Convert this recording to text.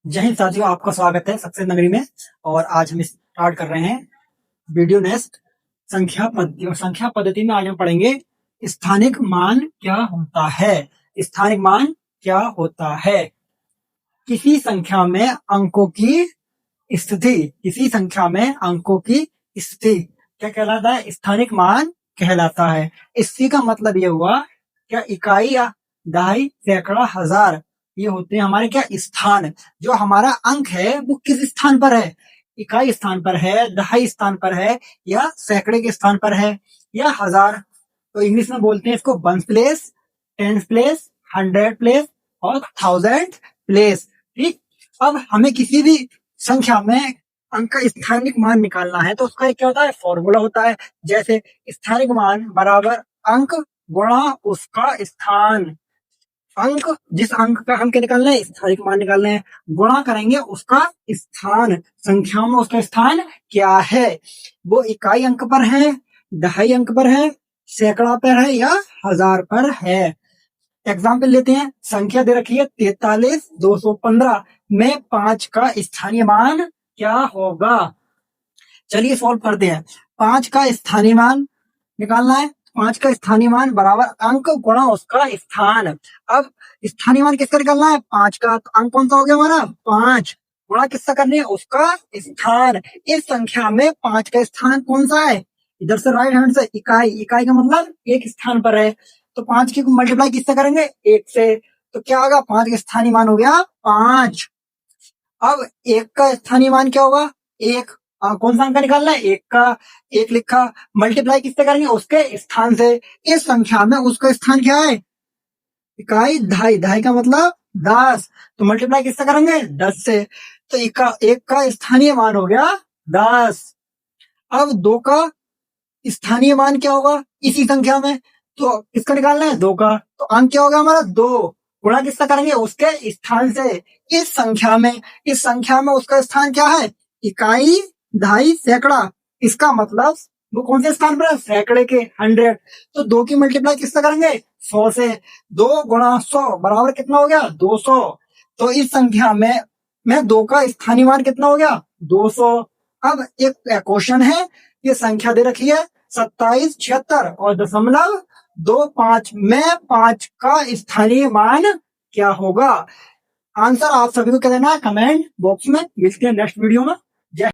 जय हिंद साथियों, आपका स्वागत है सक्सेस नगरी में। और आज हम स्टार्ट कर रहे हैं वीडियो नेस्ट संख्या पद्धति। और संख्या पद्धति में आज हम पढ़ेंगे स्थानिक मान क्या होता है। स्थानिक मान क्या होता है? किसी संख्या में अंकों की स्थिति, किसी संख्या में अंकों की स्थिति क्या कहलाता है? स्थानिक मान कहलाता है। स्थिति का मतलब ये हुआ क्या इकाई या दहाई, सैकड़ा, हजार, ये होते हैं हमारे क्या स्थान। जो हमारा अंक है वो किस स्थान पर है? इकाई स्थान पर है, दहाई स्थान पर है, या सैकड़े के स्थान पर है, या हजार। तो इंग्लिश में बोलते हैं इसको one place, ten place, hundred place और थाउजेंड प्लेस। ठीक। अब हमें किसी भी संख्या में अंक का स्थानिक मान निकालना है तो उसका एक क्या होता है? फॉर्मूला होता है। जैसे स्थानिक मान बराबर अंक गुणा उसका स्थान। अंक, जिस अंक का हम क्या निकालना है? स्थानिक मान निकालना है। गुणा करेंगे उसका स्थान, संख्या में उसका स्थान क्या है? वो इकाई अंक पर है, दहाई अंक पर है, सैकड़ा पर है, या हजार पर है। एग्जाम्पल लेते हैं। संख्या दे रखी है 43,215 में 5 का स्थानीय मान क्या होगा? चलिए सॉल्व करते हैं। 5 का स्थानीय मान निकालना है। 5 का स्थानीय मान बराबर अंक गुणा उसका स्थान। अब स्थानीय मान किसका निकालना है? 5 का। तो अंक कौन सा हो गया हमारा? 5 गुणा किसका करने है? उसका स्थान। इस संख्या में 5 का स्थान कौन सा है? इधर से राइट हैंड से इकाई, इकाई का मतलब एक स्थान पर है। तो 5 की मल्टीप्लाई किससे करेंगे? 1 से। तो क्या होगा? 5 का स्थानीय मान हो गया 5। अब 1 का स्थानीय मान क्या होगा? 1। कौन सा अंक निकालना है? 1 का। 1 लिखा, मल्टीप्लाई किससे करेंगे? उसके स्थान से। इस संख्या में उसका स्थान क्या है? इकाई दहाई, दहाई का मतलब 10। तो मल्टीप्लाई किससे करेंगे? 10 से। तो 1 का स्थानीय मान हो गया 10। अब 2 का स्थानीय मान क्या होगा इसी संख्या में? तो किसका निकालना है? 2 का। तो अंक क्या होगा हमारा? 2 गुणा किसका करेंगे? उसके स्थान से। इस संख्या में उसका स्थान क्या है? इकाई, दहाई, सैकड़ा। इसका मतलब वो कौन से स्थान पर है? सैकड़े के, 100। तो 2 की मल्टीप्लाई किससे करेंगे? 100 से। 2 गुणा 100 बराबर कितना हो गया? 200। तो इस संख्या में 2 का स्थानीय मान कितना हो गया? 200। अब एक क्वेश्चन है, ये संख्या दे रखी है 27, 76 और 0.25 में 5 का स्थानीय मान क्या होगा? आंसर आप सभी को क्या देना है? कमेंट बॉक्स में। मिलते हैं नेक्स्ट वीडियो में।